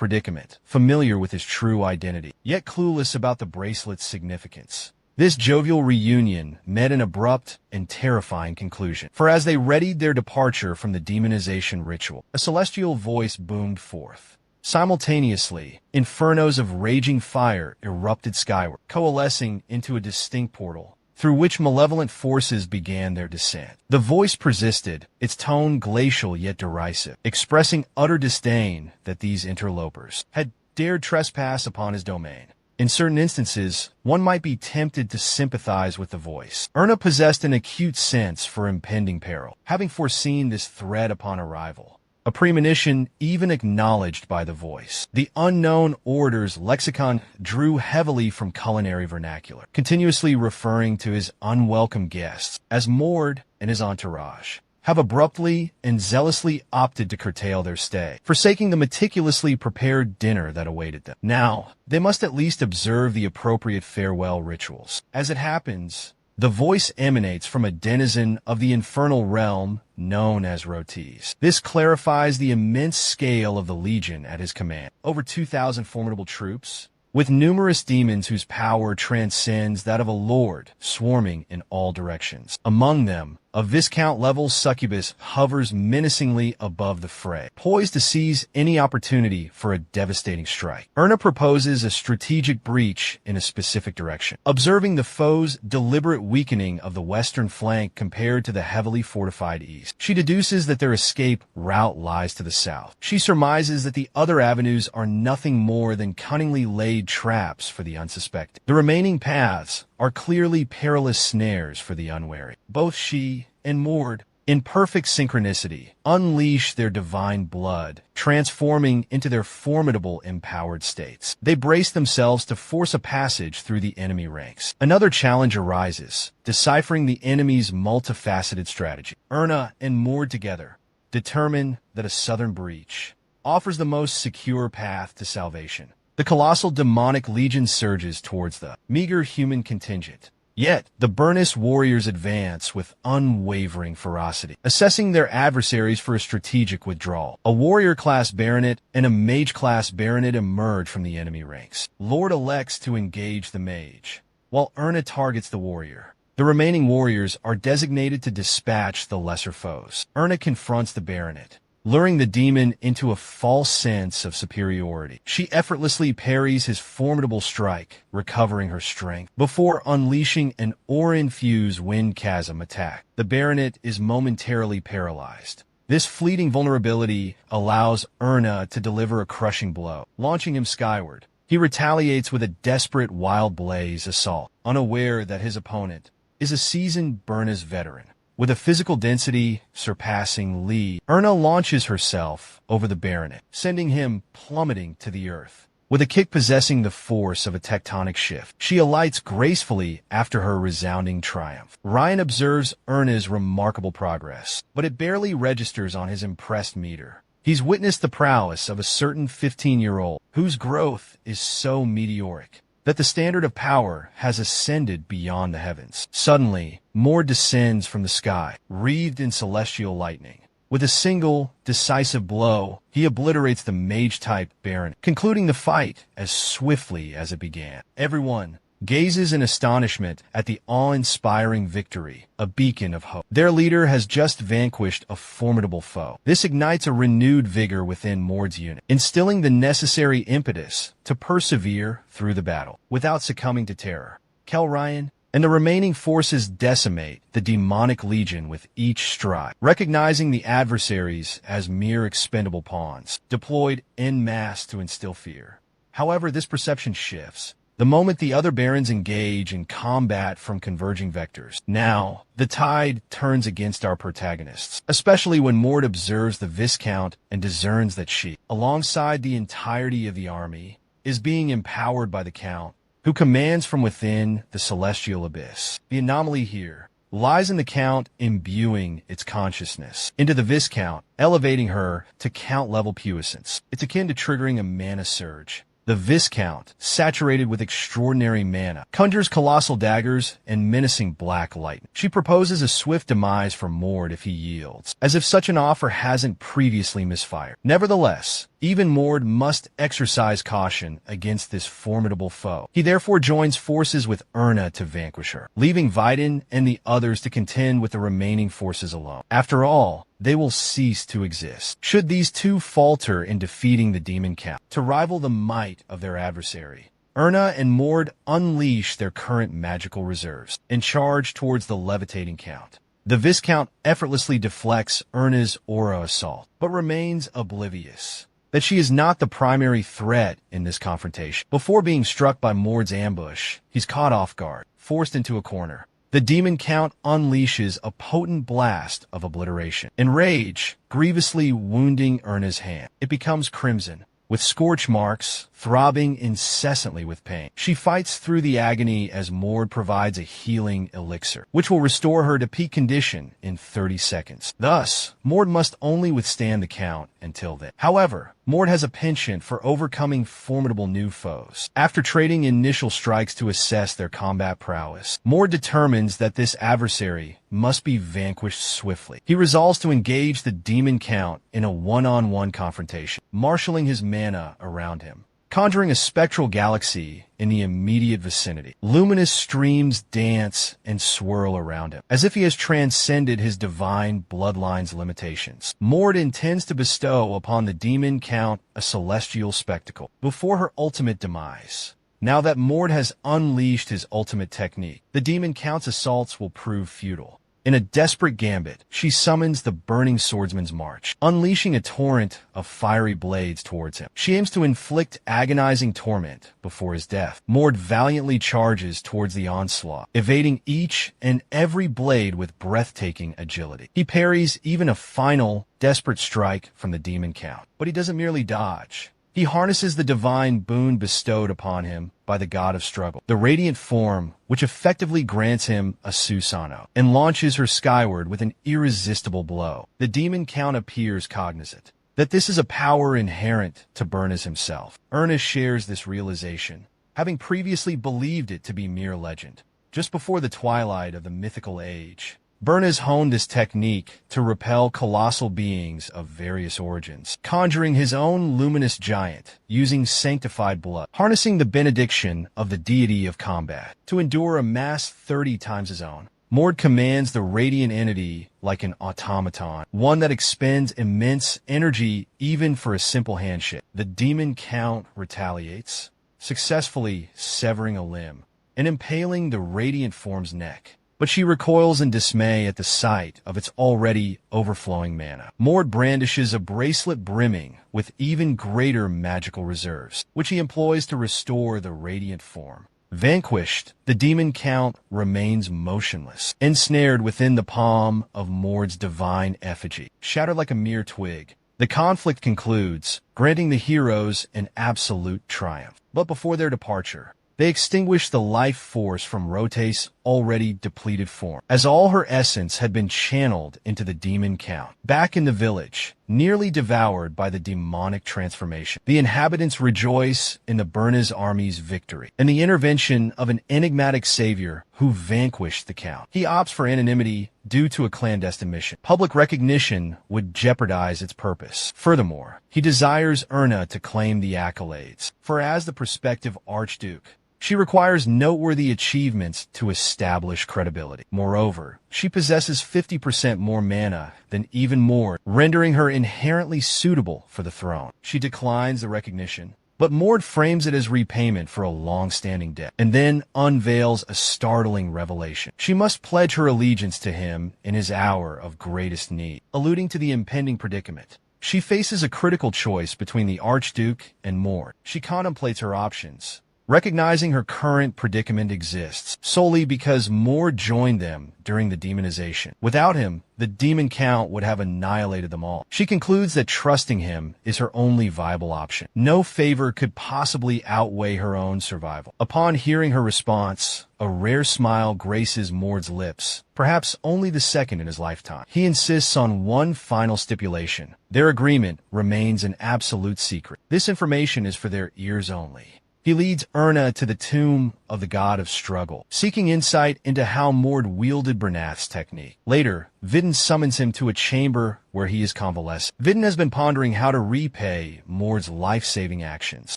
predicament, familiar with his true identity, yet clueless about the bracelet's significance. This jovial reunion met an abrupt and terrifying conclusion, for as they readied their departure from the demonization ritual, a celestial voice boomed forth. Simultaneously, infernos of raging fire erupted skyward, coalescing into a distinct portal, through which malevolent forces began their descent. The voice persisted, its tone glacial yet derisive, expressing utter disdain that these interlopers had dared trespass upon his domain. In certain instances, one might be tempted to sympathize with the voice. Erna possessed an acute sense for impending peril, having foreseen this threat upon arrival. A premonition even acknowledged by the voice. The unknown orator's lexicon drew heavily from culinary vernacular, continuously referring to his unwelcome guests as Mord and his entourage have abruptly and zealously opted to curtail their stay, forsaking the meticulously prepared dinner that awaited them. Now, they must at least observe the appropriate farewell rituals. As it happens, the voice emanates from a denizen of the infernal realm known as Rotis. This clarifies the immense scale of the Legion at his command. Over 2,000 formidable troops, with numerous demons whose power transcends that of a lord, swarming in all directions. Among them, a Viscount-level succubus hovers menacingly above the fray, poised to seize any opportunity for a devastating strike. Erna proposes a strategic breach in a specific direction, observing the foe's deliberate weakening of the western flank compared to the heavily fortified east. She deduces that their escape route lies to the south. She surmises that the other avenues are nothing more than cunningly laid traps for the unsuspecting. The remaining paths are clearly perilous snares for the unwary. Both she and Mord, in perfect synchronicity, unleash their divine blood, transforming into their formidable empowered states. They brace themselves to force a passage through the enemy ranks. Another challenge arises, deciphering the enemy's multifaceted strategy. Erna and Mord together determine that a southern breach offers the most secure path to salvation. The colossal demonic legion surges towards the meager human contingent. Yet, the Burnous warriors advance with unwavering ferocity, assessing their adversaries for a strategic withdrawal. A warrior-class baronet and a mage-class baronet emerge from the enemy ranks. Lord elects to engage the mage, while Erna targets the warrior. The remaining warriors are designated to dispatch the lesser foes. Erna confronts the baronet, luring the demon into a false sense of superiority. She effortlessly parries his formidable strike, recovering her strength, before unleashing an aura-infused wind chasm attack. The baronet is momentarily paralyzed. This fleeting vulnerability allows Erna to deliver a crushing blow, launching him skyward. He retaliates with a desperate wild blaze assault, unaware that his opponent is a seasoned Burnous veteran. With a physical density surpassing Lee, Erna launches herself over the baronet, sending him plummeting to the earth. With a kick possessing the force of a tectonic shift, she alights gracefully after her resounding triumph. Ryan observes Erna's remarkable progress, but it barely registers on his impressed meter. He's witnessed the prowess of a certain 15-year-old whose growth is so meteoric that the standard of power has ascended beyond the heavens. Suddenly, Mord descends from the sky, wreathed in celestial lightning. With a single, decisive blow, he obliterates the mage-type baron, concluding the fight as swiftly as it began. Everyone gazes in astonishment at the awe-inspiring victory, a beacon of hope. Their leader has just vanquished a formidable foe. This ignites a renewed vigor within Mord's unit, instilling the necessary impetus to persevere through the battle without succumbing to terror. Kel Ryan and the remaining forces decimate the demonic legion with each stride, recognizing the adversaries as mere expendable pawns, deployed en masse to instill fear. However, this perception shifts the moment the other barons engage in combat from converging vectors. Now, the tide turns against our protagonists, especially when Mord observes the Viscount and discerns that she, alongside the entirety of the army, is being empowered by the Count, who commands from within the celestial abyss. The anomaly here lies in the Count imbuing its consciousness into the Viscount, elevating her to Count-level puissance. It's akin to triggering a mana surge. The Viscount, saturated with extraordinary mana, conjures colossal daggers and menacing black lightning. She proposes a swift demise for Mord if he yields, as if such an offer hasn't previously misfired. Nevertheless, Even Mord must exercise caution against this formidable foe. He therefore joins forces with Erna to vanquish her, leaving Vidin and the others to contend with the remaining forces alone. After all, they will cease to exist should these two falter in defeating the Demon Count. To rival the might of their adversary, Erna and Mord unleash their current magical reserves and charge towards the levitating Count. The Viscount effortlessly deflects Erna's aura assault, but remains oblivious that she is not the primary threat in this confrontation. Before being struck by Mord's ambush, he's caught off guard, forced into a corner. The Demon Count unleashes a potent blast of obliteration. In rage, grievously wounding Erna's hand, it becomes crimson, with scorch marks, throbbing incessantly with pain. She fights through the agony as Mord provides a healing elixir, which will restore her to peak condition in 30 seconds. Thus, Mord must only withstand the Count until then. However, Mord has a penchant for overcoming formidable new foes. After trading initial strikes to assess their combat prowess, Mord determines that this adversary must be vanquished swiftly. He resolves to engage the Demon Count in a one-on-one confrontation, marshaling his mana around him, conjuring a spectral galaxy in the immediate vicinity. Luminous streams dance and swirl around him, as if he has transcended his divine bloodline's limitations. Mord intends to bestow upon the Demon Count a celestial spectacle before her ultimate demise. Now that Mord has unleashed his ultimate technique, the Demon Count's assaults will prove futile. In a desperate gambit, she summons the Burning Swordsman's March, unleashing a torrent of fiery blades towards him. She aims to inflict agonizing torment before his death. Mord valiantly charges towards the onslaught, evading each and every blade with breathtaking agility. He parries even a final, desperate strike from the Demon Count. But he doesn't merely dodge. He harnesses the divine boon bestowed upon him by the god of struggle, the radiant form which effectively grants him a Susanoo, and launches her skyward with an irresistible blow. The Demon Count appears cognizant that this is a power inherent to Burnhas himself. Ernest shares this realization, having previously believed it to be mere legend. Just before the twilight of the mythical age, Burnhas honed this technique to repel colossal beings of various origins, conjuring his own luminous giant using sanctified blood, harnessing the benediction of the deity of combat to endure a mass 30 times his own. Mord commands the radiant entity like an automaton, one that expends immense energy even for a simple handshake. The Demon Count retaliates, successfully severing a limb and impaling the radiant form's neck. But she recoils in dismay at the sight of its already overflowing mana. Mord brandishes a bracelet brimming with even greater magical reserves, which he employs to restore the radiant form. Vanquished, the Demon Count remains motionless, ensnared within the palm of Mord's divine effigy, shattered like a mere twig. The conflict concludes, granting the heroes an absolute triumph. But before their departure, they extinguished the life force from Rotae's already depleted form, as all her essence had been channeled into the Demon Count. Back in the village, nearly devoured by the demonic transformation, the inhabitants rejoice in the Burnhas army's victory and the intervention of an enigmatic savior who vanquished the Count. He opts for anonymity due to a clandestine mission. Public recognition would jeopardize its purpose. Furthermore, he desires Erna to claim the accolades, for as the prospective Archduke, she requires noteworthy achievements to establish credibility. Moreover, she possesses 50% more mana than even Mord, rendering her inherently suitable for the throne. She declines the recognition, but Mord frames it as repayment for a long-standing debt, and then unveils a startling revelation. She must pledge her allegiance to him in his hour of greatest need, alluding to the impending predicament. She faces a critical choice between the Archduke and Mord. She contemplates her options, recognizing her current predicament exists solely because Mord joined them during the demonization. Without him, the Demon Count would have annihilated them all. She concludes that trusting him is her only viable option. No favor could possibly outweigh her own survival. Upon hearing her response, a rare smile graces Mord's lips, perhaps only the second in his lifetime. He insists on one final stipulation. Their agreement remains an absolute secret. This information is for their ears only. He leads Erna to the tomb of the god of struggle, seeking insight into how Mord wielded Bernath's technique. Later, Vidin summons him to a chamber where he is convalescent. Vidin has been pondering how to repay Mord's life-saving actions.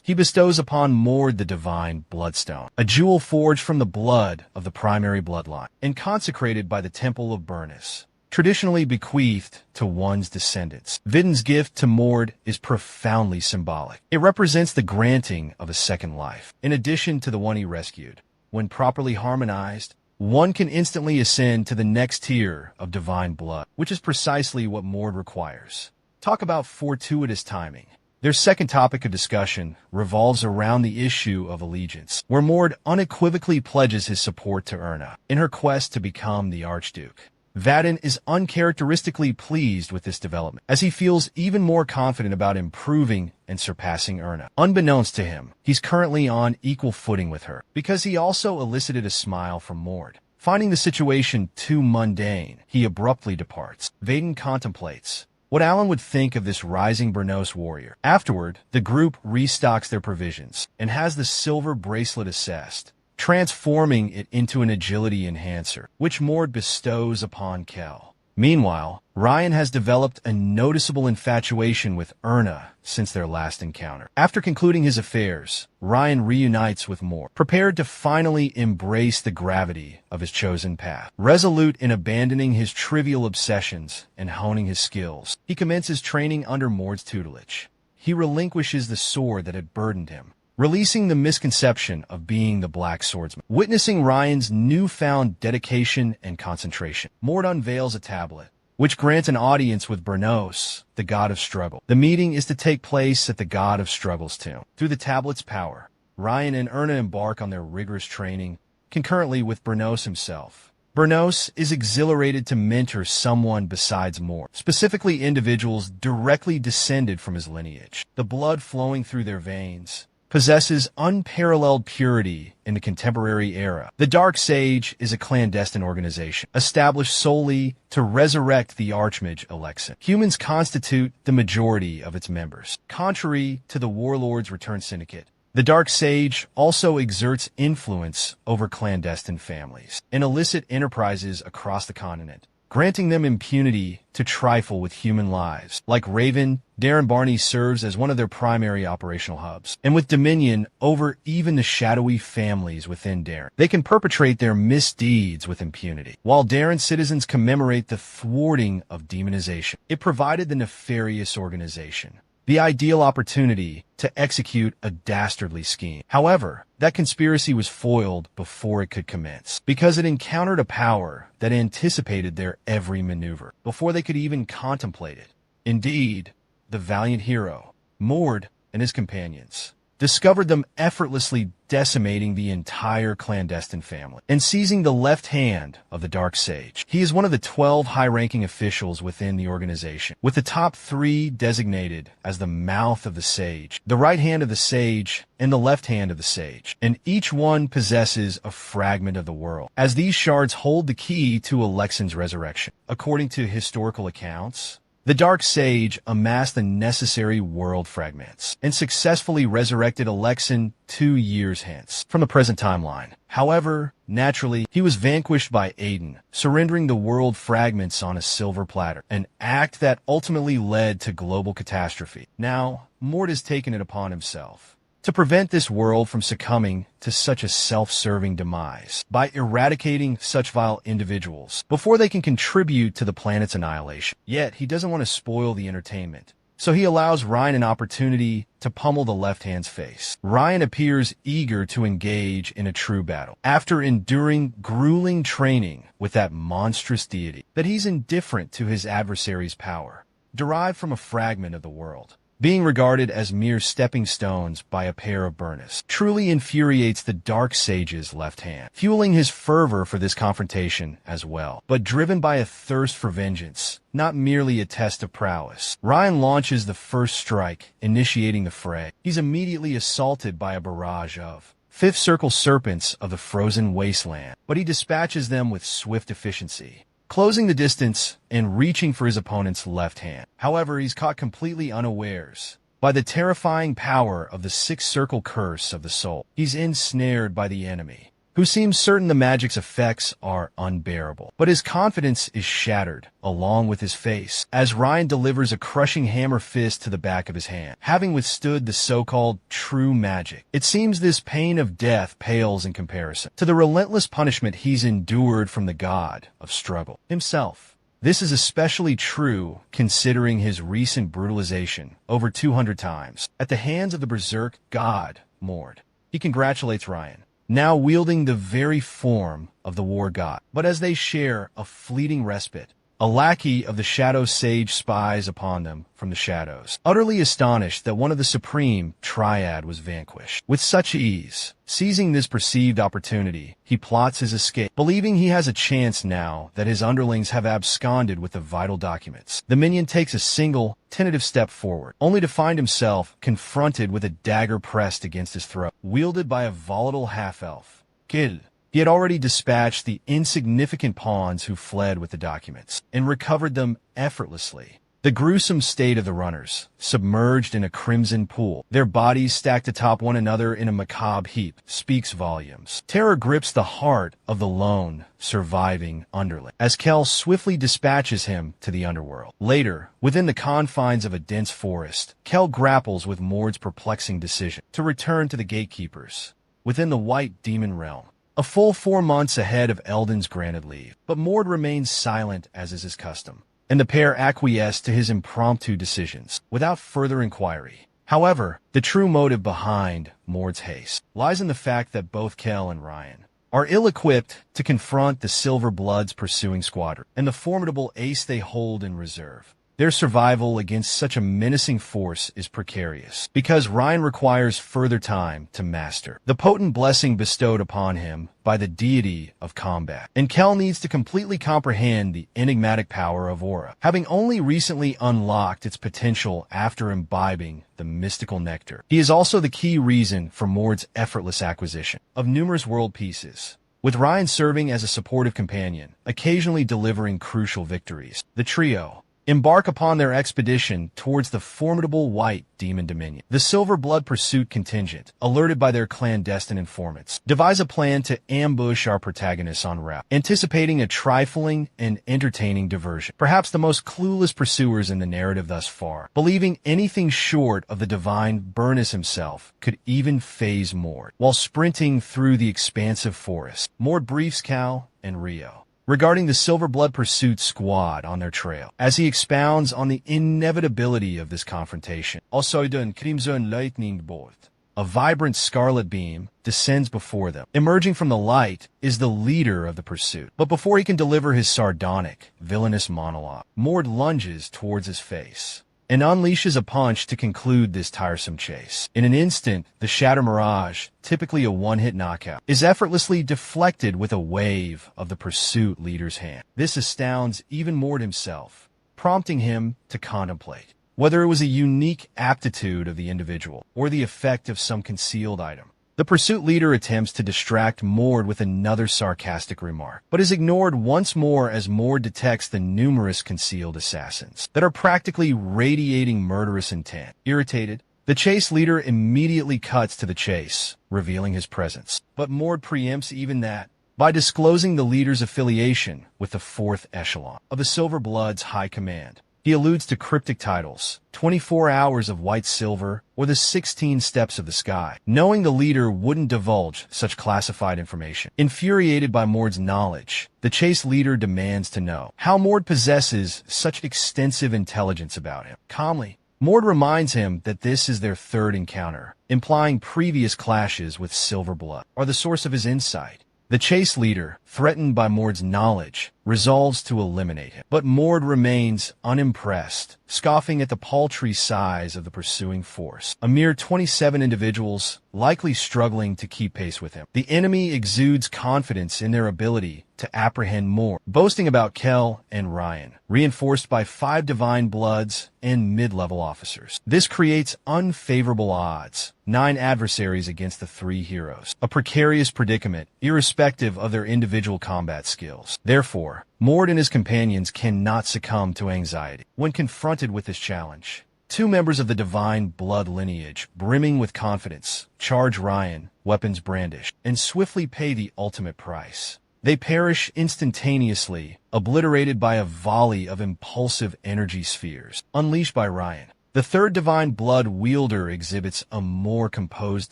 He bestows upon Mord the divine Bloodstone, a jewel forged from the blood of the primary bloodline, and consecrated by the Temple of Burnus, traditionally bequeathed to one's descendants. Vidin's gift to Mord is profoundly symbolic. It represents the granting of a second life, in addition to the one he rescued. When properly harmonized, one can instantly ascend to the next tier of divine blood, which is precisely what Mord requires. Talk about fortuitous timing. Their second topic of discussion revolves around the issue of allegiance, where Mord unequivocally pledges his support to Erna in her quest to become the Archduke. Vadin is uncharacteristically pleased with this development, as he feels even more confident about improving and surpassing Erna. Unbeknownst to him, he's currently on equal footing with her, because he also elicited a smile from Mord. Finding the situation too mundane, he abruptly departs. Vadin contemplates what Alan would think of this rising Bernos warrior. Afterward, the group restocks their provisions and has the silver bracelet assessed, transforming it into an agility enhancer, which Mord bestows upon Kel. Meanwhile, Ryan has developed a noticeable infatuation with Erna since their last encounter. After concluding his affairs, Ryan reunites with Mord, prepared to finally embrace the gravity of his chosen path. Resolute in abandoning his trivial obsessions and honing his skills, he commences training under Mord's tutelage. He relinquishes the sword that had burdened him, releasing the misconception of being the Black Swordsman. Witnessing Ryan's newfound dedication and concentration, Mord unveils a tablet, which grants an audience with Bernos, the god of struggle. The meeting is to take place at the god of struggle's tomb. Through the tablet's power, Ryan and Erna embark on their rigorous training, concurrently with Bernos himself. Bernos is exhilarated to mentor someone besides Mord, specifically individuals directly descended from his lineage. The blood flowing through their veins possesses unparalleled purity in the contemporary era. The Dark Sage is a clandestine organization, established solely to resurrect the Archmage Alexin. Humans constitute the majority of its members. Contrary to the Warlord's Return Syndicate, the Dark Sage also exerts influence over clandestine families and illicit enterprises across the continent, granting them impunity to trifle with human lives. Like Raven, Darren Barney serves as one of their primary operational hubs, and with dominion over even the shadowy families within Darren, they can perpetrate their misdeeds with impunity. While Darren citizens commemorate the thwarting of demonization, it provided the nefarious organization the ideal opportunity to execute a dastardly scheme. However, that conspiracy was foiled before it could commence, because it encountered a power that anticipated their every maneuver, before they could even contemplate it. Indeed, the valiant hero, Mord, and his companions discovered them effortlessly decimating the entire clandestine family and seizing the left hand of the Dark Sage. He is one of the 12 high-ranking officials within the organization, with the top 3 designated as the mouth of the Sage, the right hand of the Sage, and the left hand of the Sage, and each one possesses a fragment of the world, as these shards hold the key to Alexin's resurrection. According to historical accounts, the Dark Sage amassed the necessary world fragments and successfully resurrected Alexin 2 years hence from the present timeline. However, naturally, he was vanquished by Aiden, surrendering the world fragments on a silver platter, an act that ultimately led to global catastrophe. Now, Mord has taken it upon himself to prevent this world from succumbing to such a self-serving demise by eradicating such vile individuals before they can contribute to the planet's annihilation. Yet, he doesn't want to spoil the entertainment, so he allows Ryan an opportunity to pummel the left hand's face. Ryan appears eager to engage in a true battle. After enduring grueling training with that monstrous deity, that he's indifferent to his adversary's power, derived from a fragment of the world. Being regarded as mere stepping stones by a pair of Burnus truly infuriates the Dark Sage's left hand, fueling his fervor for this confrontation as well. But driven by a thirst for vengeance, not merely a test of prowess, Ryan launches the first strike, initiating the fray. He's immediately assaulted by a barrage of Fifth Circle Serpents of the frozen wasteland, but he dispatches them with swift efficiency, closing the distance and reaching for his opponent's left hand. However, he's caught completely unawares by the terrifying power of the six-circle curse of the soul. He's ensnared by the enemy, who seems certain the magic's effects are unbearable. But his confidence is shattered, along with his face, as Ryan delivers a crushing hammer fist to the back of his hand. Having withstood the so-called true magic, it seems this pain of death pales in comparison to the relentless punishment he's endured from the god of struggle himself. This is especially true considering his recent brutalization over 200 times at the hands of the berserk god, Mord. He congratulates Ryan, now wielding the very form of the war god. But as they share a fleeting respite, a lackey of the Shadow Sage spies upon them from the shadows, utterly astonished that one of the supreme triad was vanquished. With such ease, seizing this perceived opportunity, he plots his escape, believing he has a chance now that his underlings have absconded with the vital documents. The minion takes a single, tentative step forward, only to find himself confronted with a dagger pressed against his throat, wielded by a volatile half-elf. Kill. He had already dispatched the insignificant pawns who fled with the documents, and recovered them effortlessly. The gruesome state of the runners, submerged in a crimson pool, their bodies stacked atop one another in a macabre heap, speaks volumes. Terror grips the heart of the lone, surviving underling, as Kell swiftly dispatches him to the underworld. Later, within the confines of a dense forest, Kell grapples with Mord's perplexing decision to return to the gatekeepers within the White Demon Realm, a full 4 months ahead of Eldon's granted leave. But Mord remains silent, as is his custom, and the pair acquiesce to his impromptu decisions without further inquiry. However, the true motive behind Mord's haste lies in the fact that both Kell and Ryan are ill-equipped to confront the Silver Blood's pursuing squadron and the formidable ace they hold in reserve. Their survival against such a menacing force is precarious, because Ryan requires further time to master the potent blessing bestowed upon him by the deity of combat, and Kell needs to completely comprehend the enigmatic power of Aura, having only recently unlocked its potential after imbibing the mystical nectar. He is also the key reason for Mord's effortless acquisition of numerous world pieces, with Ryan serving as a supportive companion, occasionally delivering crucial victories. The trio embark upon their expedition towards the formidable White Demon Dominion. The Silver Blood pursuit contingent, alerted by their clandestine informants, devise a plan to ambush our protagonists en route, anticipating a trifling and entertaining diversion. Perhaps the most clueless pursuers in the narrative thus far, believing anything short of the divine Burnus himself could even phase Mord, while sprinting through the expansive forest. Mord briefs Cal and Rio regarding the Silver Blood pursuit squad on their trail, as he expounds on the inevitability of this confrontation. Also, den Crimson Lightning Bolt, a vibrant scarlet beam, descends before them. Emerging from the light is the leader of the pursuit. But before he can deliver his sardonic, villainous monologue, Mord lunges towards his face and unleashes a punch to conclude this tiresome chase. In an instant, the Shatter Mirage, typically a one-hit knockout, is effortlessly deflected with a wave of the pursuit leader's hand. This astounds even Mord himself, prompting him to contemplate whether it was a unique aptitude of the individual or the effect of some concealed item. The pursuit leader attempts to distract Mord with another sarcastic remark, but is ignored once more as Mord detects the numerous concealed assassins that are practically radiating murderous intent. Irritated, the chase leader immediately cuts to the chase, revealing his presence. But Mord preempts even that by disclosing the leader's affiliation with the 4th echelon of the Silver Blood's high command. He alludes to cryptic titles, 24 Hours of White Silver, or the 16 Steps of the Sky, knowing the leader wouldn't divulge such classified information. Infuriated by Mord's knowledge, the chase leader demands to know how Mord possesses such extensive intelligence about him. Calmly, Mord reminds him that this is their 3rd encounter, implying previous clashes with Silver Blood are the source of his insight. The chase leader, threatened by Mord's knowledge, resolves to eliminate him. But Mord remains unimpressed, scoffing at the paltry size of the pursuing force, a mere 27 individuals likely struggling to keep pace with him. The enemy exudes confidence in their ability to apprehend Mord, boasting about Kell and Ryan, reinforced by 5 Divine Bloods and mid-level officers. This creates unfavorable odds, 9 adversaries against the 3 heroes, a precarious predicament irrespective of their individual combat skills. Therefore, Mord and his companions cannot succumb to anxiety when confronted with this challenge. Two members of the divine blood lineage, brimming with confidence, charge Ryan, weapons brandished, and swiftly pay the ultimate price. They perish instantaneously, obliterated by a volley of impulsive energy spheres, unleashed by Ryan. The third divine blood wielder exhibits a more composed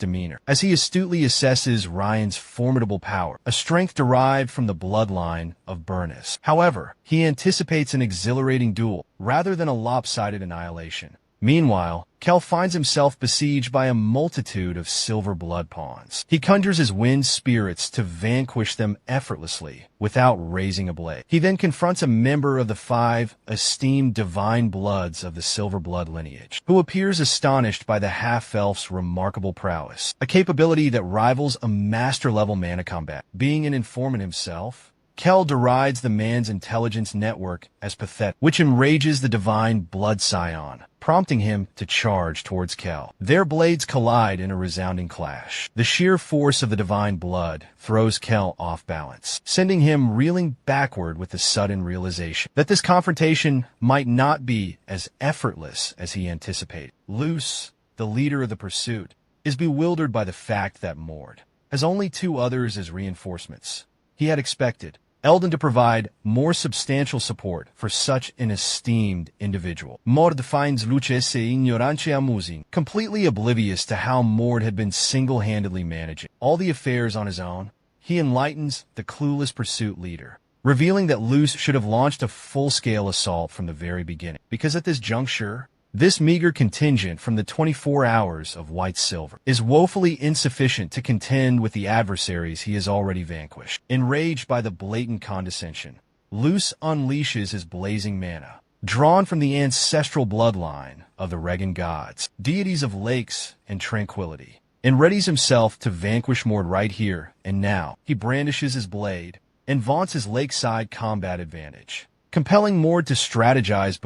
demeanor, as he astutely assesses Ryan's formidable power, a strength derived from the bloodline of Burness. However, he anticipates an exhilarating duel, rather than a lopsided annihilation. Meanwhile, Kel finds himself besieged by a multitude of silver blood pawns. He conjures his wind spirits to vanquish them effortlessly, without raising a blade. He then confronts a member of the 5 esteemed divine bloods of the silver blood lineage, who appears astonished by the half-elf's remarkable prowess, a capability that rivals a master-level mana combat. Being an informant himself, Kel derides the man's intelligence network as pathetic, which enrages the divine blood scion, prompting him to charge towards Kel. Their blades collide in a resounding clash. The sheer force of the divine blood throws Kel off balance, sending him reeling backward with the sudden realization that this confrontation might not be as effortless as he anticipated. Luce, the leader of the pursuit, is bewildered by the fact that Mord has only 2 others as reinforcements. He had expected Eldon to provide more substantial support for such an esteemed individual. Mord finds Luce ignorante amusing, completely oblivious to how Mord had been single-handedly managing all the affairs on his own. He enlightens the clueless pursuit leader, revealing that Luce should have launched a full-scale assault from the very beginning, because at this juncture, this meager contingent from the 24 hours of white silver is woefully insufficient to contend with the adversaries he has already vanquished. Enraged by the blatant condescension, Luce unleashes his blazing mana, drawn from the ancestral bloodline of the Regan gods, deities of lakes and tranquility, and readies himself to vanquish Mord right here and now. He brandishes his blade and vaunts his lakeside combat advantage, compelling Mord to strategize